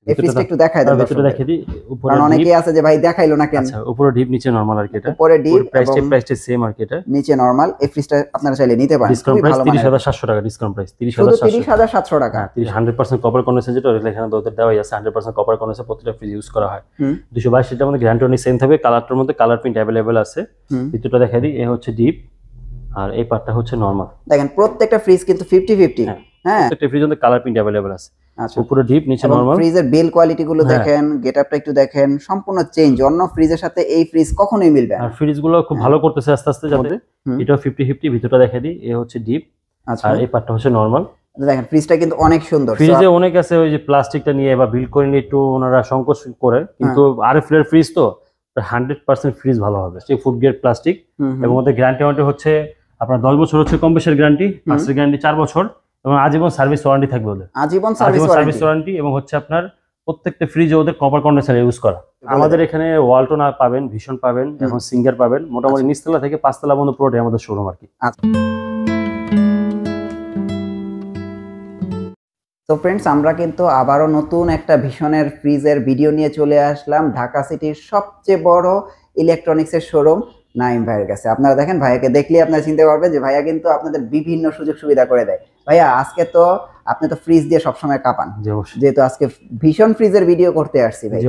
এই ফ্রিজটা একটু দেখাই দাও, ভিতরে দেখাই দিই। উপরে কারণ অনেকেই আছে যে ভাই দেখাইলো না কেন। আচ্ছা, উপরে ডিপ নিচে নরমাল আর কি। এটা উপরে ডিপ, প্রাইসটা সেম আর কি। এটা নিচে নরমাল। এই ফ্রিজটা আপনারা চাইলে নিতে পারেন। ডিসকাউন্ট প্রাইস 30700 টাকা। ডিসকাউন্ট প্রাইস 30700 টাকা। 100% কপার কন্ডেন্সার, যেটা এখানে ওদের দেওয়াই আছে। 100% কপার কন্ডেন্সার প্রত্যেকটা ফ্রিজ ইউজ করা হয়। 222 লিটারের মধ্যে গ্যারান্টি সেম থাকবে। কালারটার মধ্যে কালার প্রিন্ট अवेलेबल আছে। ভিতরটা দেখাই দিই। এই হচ্ছে ডিপ আর এই পার্টটা হচ্ছে নরমাল। দেখেন প্রত্যেকটা ফ্রিজ কিন্তু 50-50। হ্যাঁ, প্রত্যেকটা ফ্রিজের মধ্যে কালার প্রিন্ট अवेलेबल আছে। আচ্ছা, উপরে ডিপ নিচে নরমাল। ফ্রিজের বিল কোয়ালিটি গুলো দেখেন, গেটআপটা একটু দেখেন, সম্পূর্ণ চেঞ্জ। অন্য ফ্রিজের সাথে এই ফ্রিজ কখনোই মিলবে না। আর ফ্রিজগুলো খুব ভালো করতেছে আস্তে আস্তে যাতে। এটাও 50-50। ভিতরটা দেখাই দিই। এই হচ্ছে ডিপ আর এই পার্টটা হচ্ছে নরমাল। দেখেন ফ্রিজটা কিন্তু অনেক সুন্দর। ফ্রিজে অনেক আছে ওই যে প্লাস্টিকটা নিয়ে বা বিল করে নিয়ে একটু ওনারা সংকোচ করে, কিন্তু আরএফএল এর ফ্রিজ তো 100% ফ্রিজ ভালো হবে। সেই ফুড গ্রেড প্লাস্টিক এবং ওদের গ্যারান্টি হচ্ছে আপনার 10 বছর হচ্ছে কম বেশির গ্যারান্টি, পার্টসের গ্যারান্টি 4 বছর এবং আজীবন সার্ভিস ওয়ারেন্টি থাকবে ওদের। আজীবন সার্ভিস ওয়ারেন্টি এবং হচ্ছে আপনার প্রত্যেকটা ফ্রিজে ওদের কপার কন্ডেন্সার ইউজ করা। আমাদের এখানে ওয়ালটন পাবেন, ভীষণ পাবেন এবং সিঙ্গার পাবেন। মোটামুটি নিচতলা থেকে 5 তলা পর্যন্ত পুরোটাই আমাদের শোরুম আর কি। তো ফ্রেন্ডস, আমরা কিন্তু আবারও নতুন একটা ভীষণের ফ্রিজের ভিডিও নিয়ে চলে আসলাম ঢাকা সিটির সবচেয়ে বড় ইলেকট্রনিক্সের শোরুম নাইম ভাইয়ের কাছে। আপনারা দেখেন, ভাইয়াকে দেখলে আপনারা চিনতে পারবেন যে ভাইয়া কিন্তু আপনাদের বিভিন্ন সুযোগ সুবিধা করে দেয়। ভাইয়া আজকে তো আপনি তো ফ্রিজ দিয়ে সবসময় কাঁপান, যেহেতু আজকে ভীষণ ফ্রিজের ভিডিও করতে আসছি ভাই,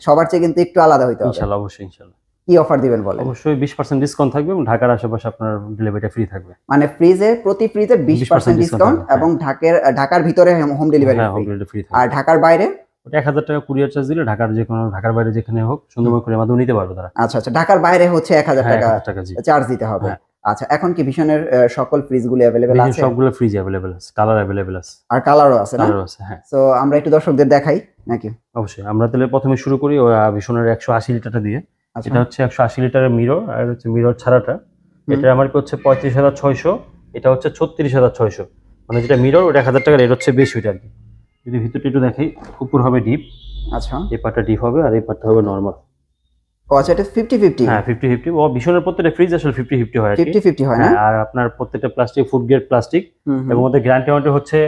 সবার চেয়ে কিন্তু একটু আলাদা হইতে হবে। ইনশাআল্লাহ, অবশ্যই ইনশাআল্লাহ। কি অফার দিবেন বলেন? অবশ্যই 20% ডিসকাউন্ট থাকবে এবং ঢাকার আশেপাশে আপনার ডেলিভারিটা ফ্রি থাকবে। মানে প্রতি ফ্রিজে 20% ডিসকাউন্ট এবং ঢাকার ভিতরে হোম ডেলিভারি ফ্রি। আর ঢাকার বাইরে 1000 টাকা কুরিয়ার চার্জ দিলে ঢাকার বাইরে যেখানে হোক সুন্দরবন কুরিয়ার মাধ্যমে নিতে পারবে তারা। আচ্ছা আচ্ছা, ঢাকার বাইরে হচ্ছে 1000 টাকা চার্জ দিতে হবে। আচ্ছা, এখন কি ভীষণের সকল ফ্রিজগুলো अवेलेबल আছে? সবগুলো ফ্রিজ अवेलेबल আছে, কালার अवेलेबल আছে। আর কালারও আছে না? কালারও আছে, হ্যাঁ। সো আমরা একটু দর্শকদের দেখাই নাকি? অবশ্যই। আমরা তাহলে প্রথমে শুরু করি ভীষণের 180 লিটারটা দিয়ে। এটা হচ্ছে 180 লিটারের মিরর আর হচ্ছে মিরর ছাড়াটা। এটা আমার কি হচ্ছে 35600, এটা হচ্ছে 36600। মানে যেটা মিরর ওটা 1000 টাকা রেট হচ্ছে বেশি ওইটা আর কি। যদি ভিতরটা একটু দেখাই, উপর হবে ডিপ। আচ্ছা, এই পার্টটা ডিপ হবে আর এই পার্টটা হবে নরমাল। ও আচ্ছা, এটা 50-50। হ্যাঁ, 50-50। ও ভীষণের প্রত্যেকটা ফ্রিজ আসলে 50-50 হয় আর কি। 50-50 হয় না? আর আপনার প্রত্যেকটা প্লাস্টিক ফুড গ্রেড প্লাস্টিক এবং ওদের গ্যারান্টি হচ্ছে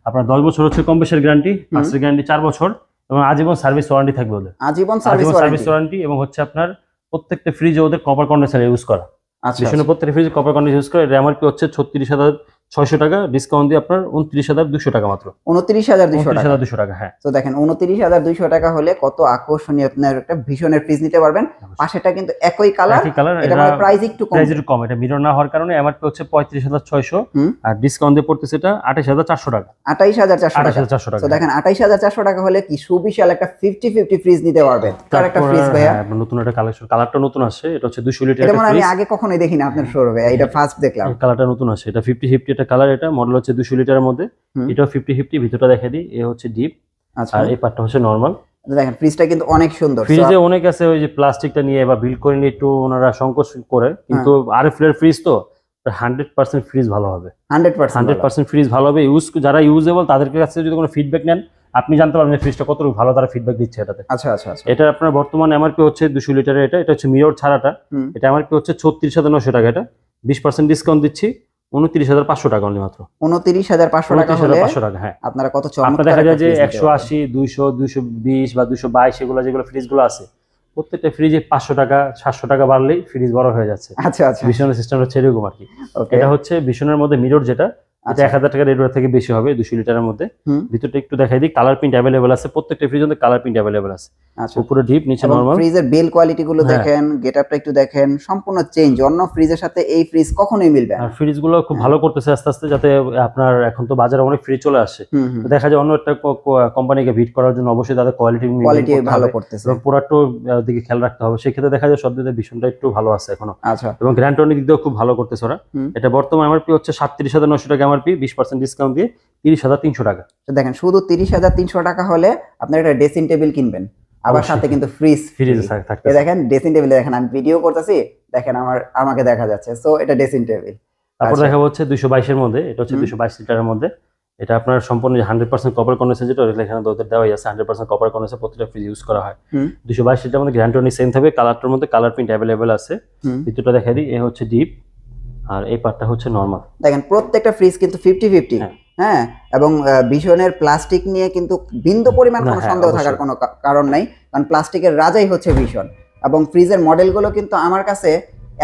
আপনার 10 বছর হচ্ছে কম বেশির গ্যারান্টি, পার্টসের গ্যারান্টি 4 বছর এবং আজীবন সার্ভিস ওয়ারেন্টি থাকবে ওদের। আজীবন সার্ভিস ওয়ারেন্টি এবং হচ্ছে আপনার প্রত্যেকটা ফ্রিজে ওদের কপার কন্ডেন্সার ইউজ করা। আচ্ছা, ভীষণের প্রত্যেকটা ফ্রিজে কপার কন্ডেন্সার ইউজ করে। এটা আমার কি হচ্ছে 36600 টাকা, ডিসকাউন্ট দিয়ে আপনার 29200 টাকা মাত্র। 29200 টাকা। হ্যাঁ, তো দেখেন 29200 টাকা হলে কত আকর্ষণীয় আপনার একটা ভীষণের ফ্রিজ নিতে পারবেন। পাশেটা কিন্তু একই কালার, এটা মানে প্রাইস একটু কম। এটা মিরর না হওয়ার কারণে আমার কি হচ্ছে 35600 আর ডিসকাউন্ট দিয়ে পড়তেছে এটা 28400 টাকা। 28400 টাকা। তো দেখেন 28400 টাকা হলে কি সুবিশাল একটা 50-50 ফ্রিজ নিতে পারবেন। তার একটা ফ্রিজ ভাইয়া নতুন একটা কালেকশন, কালারটা নতুন আসছে। এটা হচ্ছে 200 লিটার। এটা মানে আমি আগে কখনোই দেখি না আপনার শোরুমে, এটা ফার্স্ট দেখলাম। কালারটা নতুন আসছে। এটা 50-50 একটা কালার। এটা মডেল হচ্ছে 200 লিটারের মধ্যে। এটাও 50-50। ভিতরটা দেখাই দিই। এই হচ্ছে ডিপ আর এই পার্টটা হচ্ছে নরমাল। দেখেন ফ্রিজটা কিন্তু অনেক সুন্দর। ফ্রিজে অনেক আছে ওই যে প্লাস্টিকটা নিয়ে বা বিল করে নিয়ে একটু ওনারা সংকোচ করে, কিন্তু আরএফএল এর ফ্রিজ তো 100% ফ্রিজ ভালো হবে। 100% ফ্রিজ ভালো হবে। যারা ইউজেবল তাদের কাছে যদি কোনো ফিডব্যাক নেন, আপনি জানতে পারবেন যে ফ্রিজটা কতটুকু ভালো, তারা ফিডব্যাক দিচ্ছে এটাতে। আচ্ছা আচ্ছা আচ্ছা। এটা আপনার বর্তমানে এমআরপি হচ্ছে 200 লিটারের। এটা হচ্ছে মিরর ছাড়াটা। এটা এমআরপি হচ্ছে 36900 টাকা। এটা 20% ডিসকাউন্ট দিচ্ছি 29500 টাকা অনলি মাত্র। 29500 টাকা হলে 500 টাকা। হ্যাঁ, আপনারা কত চমৎকার। আপনারা দেখা যায় যে 180, 200, 220 বা 222 এগুলো যেগুলো ফ্রিজগুলো আছে, প্রত্যেকটা ফ্রিজে 500 টাকা 700 টাকা বাড়লেই ফ্রিজ বড় হয়ে যাচ্ছে। আচ্ছা আচ্ছা, ভীষণের সিস্টেম হচ্ছে এরকম আর কি। এটা হচ্ছে ভীষণের মধ্যে মিরর, যেটা এটা 1000 টাকা রেট থেকে বেশি হবে 200 লিটারের মধ্যে। ভিতরটা একটু দেখাই দিই। কালার প্রিন্ট अवेलेबल আছে, প্রত্যেকটা ফ্রিজের মধ্যে কালার প্রিন্ট अवेलेबल আছে। আচ্ছা, উপরে ডিপ নিচে নরমাল। ফ্রিজের বিল কোয়ালিটি গুলো দেখেন, গেটআপটা একটু দেখেন, সম্পূর্ণ চেঞ্জ। অন্য ফ্রিজের সাথে এই ফ্রিজ কখনোই মিলবে না। আর ফ্রিজগুলো খুব ভালো করতেছে আস্তে আস্তে, যাতে আপনার এখন তো বাজারে অনেক ফ্রিজ চলে আসছে, দেখা যায় অন্য একটা কোম্পানিকে বিট করার জন্য অবশ্যই তাদের কোয়ালিটি ভালো করতেছে এবং প্রোডাক্টও দিকে খেয়াল রাখতে হবে। সেই ক্ষেত্রে দেখা যায় সব দিকে ভীষণটা একটু ভালো আছে এখনো। আচ্ছা, এবং গ্যারান্টি দিক দিয়েও খুব ভালো করতেছে ওরা। এটা বর্তমানে এমআরপি হচ্ছে 37900 টাকা এমআরপি, 20% ডিসকাউন্ট দিয়ে 30300 টাকা। দেখেন শুধু 30300 টাকা হলে আপনার একটা ড্রেসিং টেবিল কিনবেন, আবার সাথে কিন্তু ফ্রিজ থাকবে। দেখেন ড্রেসিং টেবিল, দেখেন আমি ভিডিও করতেছি, দেখেন আমাকে দেখা যাচ্ছে। সো এটা ড্রেসিং টেবিল। তারপর দেখা হচ্ছে 222 এর মধ্যে। এটা হচ্ছে 222 লিটারের মধ্যে। এটা আপনার সম্পূর্ণ 100% কপার কন্ডেন্সার, যেটা এখানে ওদের দেওয়াই আছে। 100% কপার কন্ডেন্সার প্রত্যেকটা ফ্রিজ ইউজ করা হয়। 222 লিটারের মধ্যে গ্যারান্টি সেম থাকবে। কালারটার মধ্যে কালার প্রিন্ট अवेलेबल আছে। ভিতরটা দেখাই দিই। এই হচ্ছে ডিপ আর এই পার্টটা হচ্ছে নরমাল। দেখেন প্রত্যেকটা ফ্রিজ কিন্তু 50-50। হ্যাঁ, এবং ভীষণের প্লাস্টিক নিয়ে কিন্তু বিন্দু পরিমাণ কোনো সন্দেহ থাকার কোনো কারণ নাই, কারণ প্লাস্টিকের রাজাই হচ্ছে ভীষণ। এবং ফ্রিজের মডেলগুলো কিন্তু আমার কাছে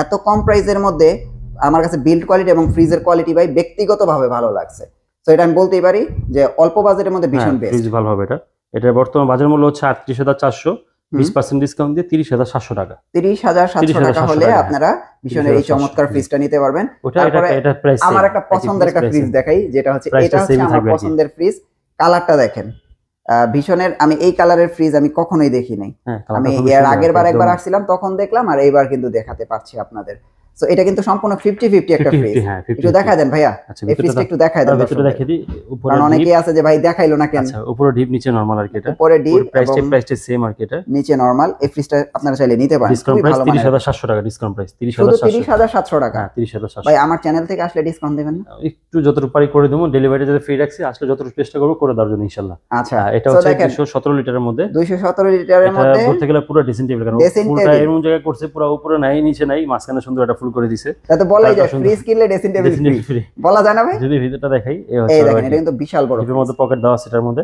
এত কম প্রাইসের মধ্যে আমার কাছে বিল্ড কোয়ালিটি এবং ফ্রিজের কোয়ালিটি ভাই ব্যক্তিগতভাবে ভালো লাগছে। তো এটা আমি বলতেই পারি যে অল্প বাজেটের মধ্যে ভীষণ বেস্ট। ফ্রিজ ভালো হবে এটা। এটা বর্তমান বাজার মূল্য হচ্ছে ৩৮,৪০০, 20% ডিসকাউন্ট দিয়ে ৩০,৭০০ টাকা। ৩০,৭০০ টাকা হলে আপনারা ভীষণের এই চমৎকার ফ্রিজটা নিতে পারবেন। তারপরে আমার একটা পছন্দের একটা ফ্রিজ দেখাই, যেটা হচ্ছে এটা হচ্ছে আমার পছন্দের ফ্রিজ। কালারটা দেখেন, ভীষণের আমি এই কালারের ফ্রিজ আমি কখনোই দেখি নাই। আমি এর আগের বার একবার আসছিলাম তখন দেখলাম, আর এইবার কিন্তু দেখাতে পারছি আপনাদের। সো এটা কিন্তু সম্পূর্ণ 50-50 একটা ফ্রিজ। একটু দেখায় দেন ভাইয়া, এই ফ্রিজটা একটু দেখায় দেন। ভিতরে দেখিয়ে দিই। উপরে কারণ অনেকেই আছে যে ভাই দেখাইলো না কেন। আচ্ছা, উপরে ডিপ নিচে নরমাল আর কি। এটা উপরে ডিপ, প্রাইসটা সেম আর কি। এটা নিচে নরমাল। এই ফ্রিজটা আপনারা চাইলে নিতে পারেন। ডিসকাউন্ট প্রাইস ৩০,৭০০ টাকা। ডিসকাউন্ট প্রাইস ৩০,৭০০ টাকা। হ্যাঁ, ৩০,৭০০। ভাই আমার চ্যানেল থেকে আসলে ডিসকাউন্ট দিবেন না? একটু যতটুকু পারি করে দেবো। ডেলিভারি যদি ফ্রি রাখছি, আসলে যতটুকু চেষ্টা করব করে দেওয়ার জন্য ইনশাআল্লাহ। আচ্ছা, এটা হচ্ছে 217 লিটারের মধ্যে। 217 লিটারের মধ্যে বলতে গেলে পুরো ড্রেসিং টেবিল, কারণ ফুলটা এমন জায়গায় করছে, পুরো উপরে নাই নিচে নাই, মাঝখানে সুন্দর একটা ফুল করে দিয়েছে। তাতে বলাই যায় ফ্রিজ কিনলে ড্রেসিং টেবিল ফ্রি বলা যায় না ভাই? যদি ভিতরটা দেখাই, এই দেখেন এটা কিন্তু বিশাল বড়। এর মধ্যে পকেট দেওয়া আছে এটার মধ্যে।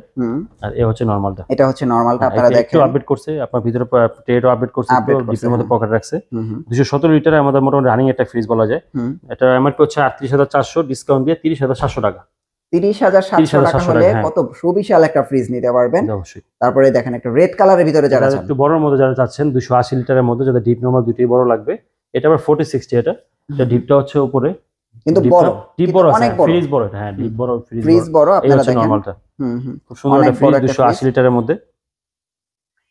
আর এই হচ্ছে নরমালটা। এটা হচ্ছে নরমালটা, আপনারা দেখেন একটু আপডেট করছে, আপনার ভিতরে ট্রেটো আপডেট করছে, ডিপের মধ্যে পকেট রাখছে। 217 লিটারে আমাদের মোটামুটি রানিং একটা ফ্রিজ বলা যায়। এটা এমআরপি হচ্ছে ৩৮,৪০০, ডিসকাউন্ট দিয়ে ৩০,৭০০ টাকা। ৩০,৭০০ টাকা হলে কত সুবিশাল একটা ফ্রিজ নিতে পারবেন। তারপরে দেখেন একটা রেড কালারের ভিতরে যারা একটু বড়র মধ্যে যারা চাচ্ছেন, 280 লিটারের মধ্যে, যাদের ডিপ নরমাল দুটোই বড় লাগবে। এটা আবার 4060। এটা ডিপটা হচ্ছে উপরে কিন্তু বড়, ডিপ বড়, অনেক বড় ফ্রিজ বড়। হ্যাঁ, ডিপ বড় ফ্রিজ বড়। আপনারা দেখেন নরমালটা খুব সুন্দর একটা ফ্রিজ 280 লিটারের মধ্যে।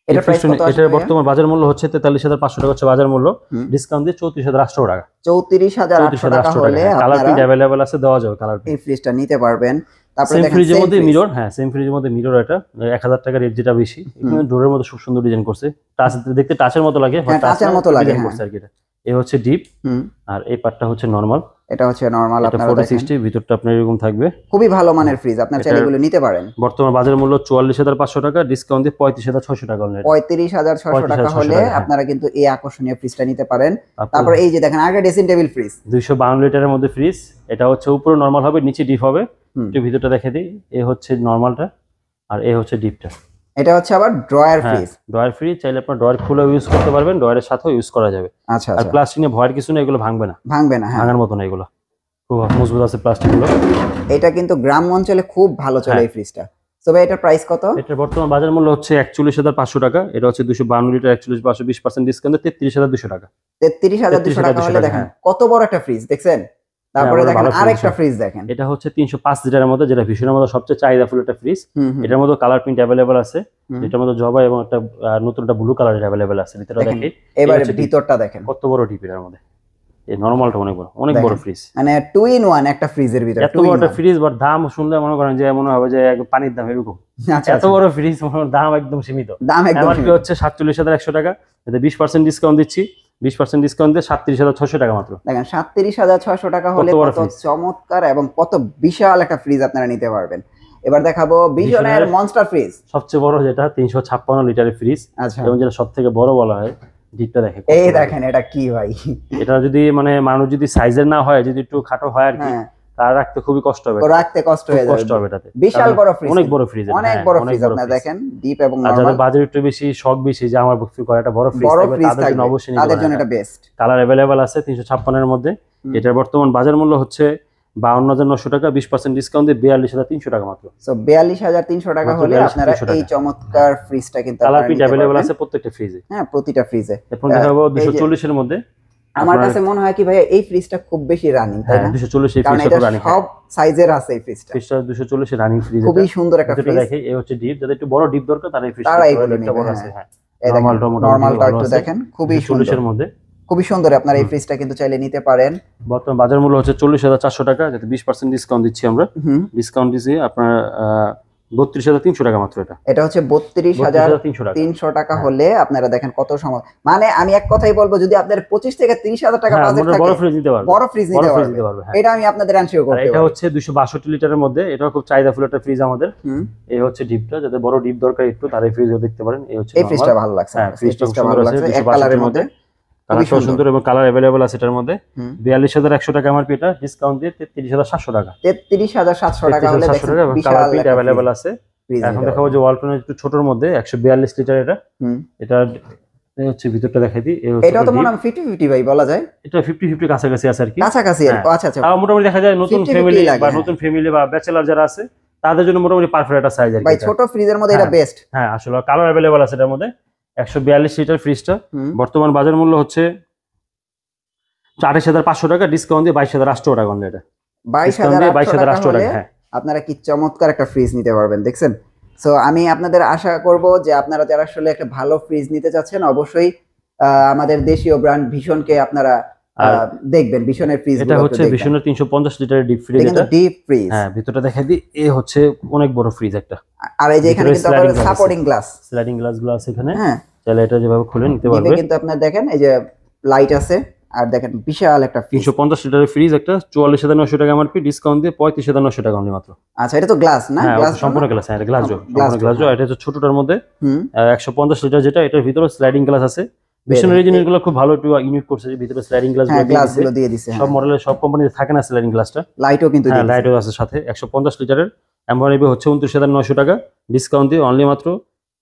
এটা প্রাইস কত আছে? এটা বর্তমান বাজার মূল্য হচ্ছে 43,500 টাকা হচ্ছে বাজার মূল্য। ডিসকাউন্ট দিয়ে 34,800 টাকা। 34,800 টাকা হলে কালার প্রিন্ট अवेलेबल আছে, দেওয়া যাবে কালার প্রিন্ট। এই ফ্রিজটা নিতে পারবেন। তারপরে দেখেন ফ্রিজের মধ্যে মিরর। হ্যাঁ, সেম ফ্রিজের মধ্যে মিরর। এটা 1000 টাকা রেট, যেটা বেশি। এখানে ডোরের মধ্যে খুব সুন্দর ডিজাইন করছে। টাচ দেখতে টাচের মতো লাগে, বাট টাচের মতো লাগে করছে আর কি। এটা এই হচ্ছে ডিপ, আর এই পার্টটা হচ্ছে নরমাল। এটা হচ্ছে নরমাল। আপনারা 4060, ভিতরটা আপনার এরকম থাকবে। খুবই ভালো মানের ফ্রিজ, আপনারা চাইলে এগুলো নিতে পারেন। বর্তমান বাজার মূল্য 44,500 টাকা, ডিসকাউন্ট দিয়ে 35,600 টাকা অলরেডি। 35,600 টাকা হলে আপনারা কিন্তু এই আকর্ষণীয় ফ্রিজটা নিতে পারেন। তারপর এই যে দেখেন আগে ড্রেসিং টেবিল ফ্রিজ 252 লিটারের মধ্যে ফ্রিজ। এটা হচ্ছে উপরে নরমাল হবে, নিচে ডিপ হবে। একটু ভিতরটা দেখে দিই। এই হচ্ছে নরমালটা, আর এই হচ্ছে ডিপটা। এটা হচ্ছে আবার ড্রয়ার ফ্রিজ। ড্রয়ার ফ্রিজ চাইলে আপনার ড্রয়ার খুলে ইউজ করতে পারবেন, ড্রয়ারের সাথেও ইউজ করা যাবে। আচ্ছা, আর প্লাস্টিক নিয়ে ভয়ের কিছু না, এগুলো ভাঙবে না। ভাঙার মতো না, এগুলো খুব মজবুত আছে প্লাস্টিক গুলো। এটা কিন্তু গ্রাম অঞ্চলে খুব ভালো চলে এই ফ্রিজটা। সো ভাই এটার প্রাইস কত? এটার বর্তমান বাজার মূল্য হচ্ছে 41,500 টাকা। এটা হচ্ছে 252 লিটার, 41,500, 20% ডিসকাউন্টে 33,200 টাকা। 33,200 টাকা হলে দেখেন কত বড় একটা ফ্রিজ, দেখছেন? তারপরে দেখেন আরেকটা ফ্রিজ দেখেন। এটা হচ্ছে 305 লিটারের মধ্যে, যেটা ভীষণের মধ্যে সবচেয়ে চাহিদাফুল একটা ফ্রিজ। এটার মধ্যে কালার প্রিন্ট अवेलेबल আছে। এটার মধ্যে জবা এবং একটা নতুন একটা ব্লু কালারের अवेलेबल আছে। ভিতরটা দেখেন, এবারে ভিতরটা দেখেন কত বড় ডিপ এর মধ্যে। এই নরমালটা অনেক বড় ফ্রিজ, মানে 2 in 1 একটা ফ্রিজের ভিতরে। এত বড় একটা ফ্রিজ, বাট দাম শুনলে মনে করেন যে মনে হবে যে পানির দাম এরকম। এত বড় ফ্রিজ, দাম একদম সীমিত। দাম একদম সীমিত হচ্ছে 47,100 টাকা। এতে 20% ডিসকাউন্ট দিচ্ছি। 20% ডিসকাউন্ট দিয়ে 37,600 টাকা মাত্র। দেখেন 37,600 টাকা হলে কত চমৎকার এবং কত বিশাল একটা ফ্রিজ আপনারা নিতে পারবেন। এবার দেখাবো ভীষণের মনস্টার ফ্রিজ, সবচেয়ে বড়, যেটা 356 লিটারের ফ্রিজ। এবং যেটা সবথেকে বড় বলা হয়। ডিপটা দেখেন, এই দেখেন এটা কি ভাই। এটা যদি মানে মানুষ যদি সাইজের না হয়, যদি একটু খাটো হয় আর কি, তার রাখতে খুবই কষ্ট হবে। কষ্ট হবে এটাতে। বিশাল বড় ফ্রিজ, অনেক বড় ফ্রিজ, অনেক বড় ফ্রিজ। আপনারা দেখেন ডিপ এবং নরমাল। যাদের বাজেট একটু বেশি, শখ বেশি, যে আমার বুক করে একটা বড় ফ্রিজ থাকবে, তাদের জন্য অবশ্যই নিতে পারেন। তাদের জন্য এটা বেস্ট। কালার अवेलेबल আছে 356 এর মধ্যে। এটার বর্তমান বাজার মূল্য হচ্ছে 52,900 টাকা, 20% ডিসকাউন্ট দিয়ে 42,300 টাকা মাত্র। সো 42,300 টাকা হলে আপনারা এই চমৎকার ফ্রিজটা কিন্তু কালার প্রিন্ট अवेलेबल আছে প্রত্যেকটা ফ্রিজে। হ্যাঁ, প্রতিটা ফ্রিজে। এখন দেখাবো 240 এর মধ্যে। আমার কাছে মনে হয় কি ভাই এই ফ্রিজটা খুব বেশি রানিং, তাই না? 240 এই ফ্রিজটা রানিং, সব সাইজের আছে এই ফ্রিজটা। 240 এর রানিং ফ্রিজ, খুবই সুন্দর একটা ফ্রিজ। দেখে এই হচ্ছে ডিপ, যাদের একটু বড় ডিপ দরকার তারা এই ফ্রিজটা বড় আছে। হ্যাঁ, নরমালটা একটু দেখেন, খুবই সুন্দর। 40 এর মধ্যে খুবই সুন্দর। আপনারা এই ফ্রিজটা কিন্তু চাইলে নিতে পারেন। বর্তমান বাজার মূল্য হচ্ছে 40,400 টাকা, যাতে 20% ডিসকাউন্ট দিচ্ছি আমরা। ডিসকাউন্ট দিচ্ছি আপনার 32,300 টাকা মাত্র। এটা হচ্ছে 32,300 টাকা হলে আপনারা দেখেন কত সময়। মানে আমি এক কথাই বলবো, যদি আপনাদের 25 থেকে 30,000 টাকা বাজেট থাকে, বড় ফ্রিজ নিতে পারবেন, বড় ফ্রিজ নিতে পারবেন। এটা আমি আপনাদের এনশিওর করতে পারি। এটা হচ্ছে 262 লিটারের মধ্যে। এটা খুব চাহিদাফুল একটা ফ্রিজ আমাদের। এই হচ্ছে ডিপটা, যাদের বড় ডিপ দরকার একটু, তারা এই ফ্রিজও দেখতে পারেন। এই হচ্ছে এই ফ্রিজটা ভালো লাগছে। হ্যাঁ, ফ্রিজটা ভালো লাগছে, এক কালারের মধ্যে। কালারটাও সুন্দর এবং কালার अवेलेबल আছে এটার মধ্যে। 42100 টাকা এমআরপি, এটা ডিসকাউন্ট দিয়ে 33700 টাকা। 33700 টাকা হলে দেখেন কালার প্রিন্ট अवेलेबल আছে। এখন দেখাবো যে ওয়ালটনের একটু ছোটর মধ্যে 142 লিটার এটা। এটা হচ্ছে ভিতরটা দেখাই দিই। এটা তো মনে হয় 50-50 ভাই বলা যায়। এটা 50-50 কাছাকাছি আছে আর কি। কাছাকাছি আচ্ছা আচ্ছা। তাও মোটামুটি দেখা যায় নতুন ফ্যামিলি বা ব্যাচেলর যারা আছে তাদের জন্য মোটামুটি পারফেক্ট একটা সাইজ আর কি। ভাই ছোট ফ্রিজের মধ্যে এটা বেস্ট। হ্যাঁ আসলে কালার अवेलेबल আছে এটার মধ্যে। 142 লিটার ফ্রিজটা বর্তমান বাজার মূল্য হচ্ছে 28500 টাকা, ডিসকাউন্ট দিয়ে 22800 টাকা অনলি। এটা 22800 টাকা। হ্যাঁ আপনারা কি চমৎকার একটা ফ্রিজ নিতে পারবেন, দেখছেন। সো আমি আপনাদের আশা করব যে আপনারা যারা আসলে একটা ভালো ফ্রিজ নিতে চাচ্ছেন অবশ্যই আমাদের দেশীয় ব্র্যান্ড ভিশনকে আপনারা দেখবেন। ভিশনের ফ্রিজ এটা হচ্ছে ভিশনের 350 লিটারের ডিপ ফ্রিজ। এটা ডিপ ফ্রিজ। হ্যাঁ ভিতরটা দেখাই দিই। এই হচ্ছে অনেক বড় ফ্রিজ একটা। আর এই যে এখানে কিন্তু আপনারা সাপোর্টিং গ্লাস, স্লাইডিং গ্লাসগুলো আছে এখানে। হ্যাঁ তাহলে এটা যেভাবে খুলে নিতে পারবে। কিন্তু আপনারা দেখেন এই যে লাইট আছে, আর দেখেন বিশাল একটা 350 লিটারের ফ্রিজ একটা। 44900 টাকা এমআরপি, ডিসকাউন্ট দিয়ে 35900 টাকা অনলি মাত্র। আচ্ছা এটা তো গ্লাস না? গ্লাস সম্পূর্ণ গ্লাস। হ্যাঁ গ্লাস জো, সম্পূর্ণ গ্লাস জো। এটা হচ্ছে ছোটটার মধ্যে 150 লিটার যেটা, এটার ভিতরে স্লাইডিং গ্লাস আছে। ভিশনের এই জিনিসগুলো খুব ভালো, একটু ইউনিক করছে যে ভিতরে স্লাইডিং গ্লাসগুলো দিয়ে দিয়েছে। সব মডেলের সব কোম্পানিতে থাকে না স্লাইডিং গ্লাসটা। লাইটও কিন্তু হ্যাঁ লাইটও আছে সাথে। 150 লিটারের এমআরপি হচ্ছে 29900 টাকা, ডিসকাউন্ট দিয়ে অনলি মাত্র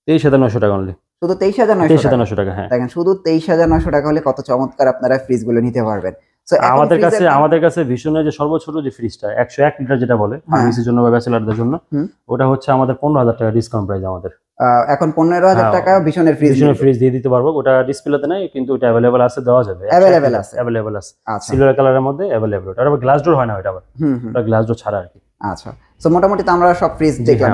23900 টাকা অনলি। শুধু 23900 টাকা। হ্যাঁ দেখেন শুধু 23900 টাকা হলে কত চমৎকার আপনারা ফ্রিজগুলো নিতে পারবেন। সো আমাদের কাছে ভিশনের যে সর্বছোট যে ফ্রিজটা 101 লিটার যেটা বলে ফার্মেসির জন্য বা ব্যাচেলরদের জন্য, ওটা হচ্ছে আমাদের 15000 টাকা ডিসকাউন্ট প্রাইস আমাদের। এখন 15000 টাকা ভিশনের ফ্রিজ দিয়ে দিতে পারবো। ওটা ডিসপ্লেতে নাই কিন্তু ওটা अवेलेबल আছে, দেওয়া যাবে। अवेलेबल আছে সিলভার কালারের মধ্যে अवेलेबल। ওটা আবার গ্লাস ডোর হয় না, ওটা আবার ওটা গ্লাস ডোর ছাড়া আর কি। আচ্ছা সো মোটামুটি তো আমরা সব ফ্রিজ দেখলাম।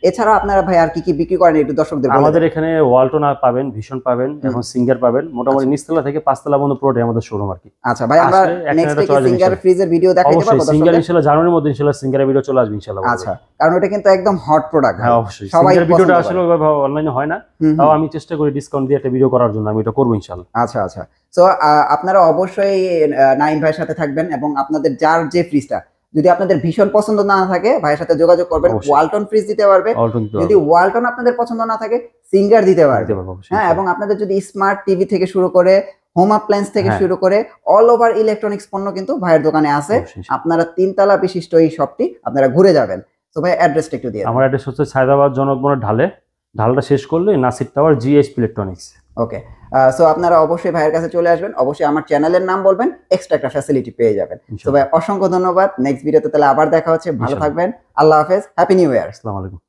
এছাড়া আপনারা ভাই আর কি কি বিক্রি করেন একটু দর্শকদের বলুন। আমাদের এখানে ওয়ালটন পাবেন, ভিশন পাবেন, এখন সিঙ্গার পাবেন। মোটামুটি নিচতলা থেকে 5 তলা পর্যন্ত পুরোটাই আমাদের শোরুম আর কি। আচ্ছা ভাই আমরা নেক্সট উইকে সিঙ্গার ফ্রিজের ভিডিও দেখাতে পারবো? সিঙ্গার ইনশাআল্লাহ জানুয়ারির মধ্যে ইনশাআল্লাহ সিঙ্গারের ভিডিও চলে আসবে ইনশাআল্লাহ। আচ্ছা কারণ এটা কিন্তু একদম হট প্রোডাক্ট। হ্যাঁ অবশ্যই সিঙ্গার ভিডিওটা আসলে ওইভাবে অনলাইনে হয় না, তাও আমি চেষ্টা করি ডিসকাউন্ট দিয়ে একটা ভিডিও করার জন্য। আমি এটা করব ইনশাআল্লাহ। আচ্ছা আচ্ছা সো আপনারা অবশ্যই নাইম ভাইয়ের সাথে থাকবেন এবং আপনাদের যার যে ফ্রিজটা যদি আপনাদের ভীষণ পছন্দ না থাকে ভাইয়ের সাথে যোগাযোগ করবেন। ওয়ালটন ফ্রিজ দিতে পারবে। যদি ওয়ালটন আপনাদের পছন্দ না থাকে সিঙ্গার দিতে পারবে। হ্যাঁ এবং আপনাদের যদি স্মার্ট টিভি থেকে শুরু করে হোম অ্যাপ্লায়েন্স থেকে শুরু করে অল ওভার ইলেকট্রনিক্স পণ্য কিন্তু ভাইয়ের দোকানে আছে। আপনারা 3 তলা বিশিষ্ট এই শপটি আপনারা ঘুরে যাবেন। তো ভাই অ্যাড্রেসটা একটু দিয়ে। আমার অ্যাড্রেস হচ্ছে সায়দাবাদ জনকবনের ঢালটা শেষ করলে Nasir tower GS electronics. Okay so আপনারা অবশ্যই ভাইয়ের কাছে চলে আসবেন। অবশ্যই আমার চ্যানেলের নাম বলবেন, এক্সট্রা একটা ফ্যাসিলিটি পেয়ে যাবেন। তো ভাই অসংখ্য ধন্যবাদ। নেক্সট ভিডিওতে তাহলে আবার দেখা হচ্ছে। ভালো থাকবেন। আল্লাহ হাফেজ। Happy new year. আসসালামু আলাইকুম।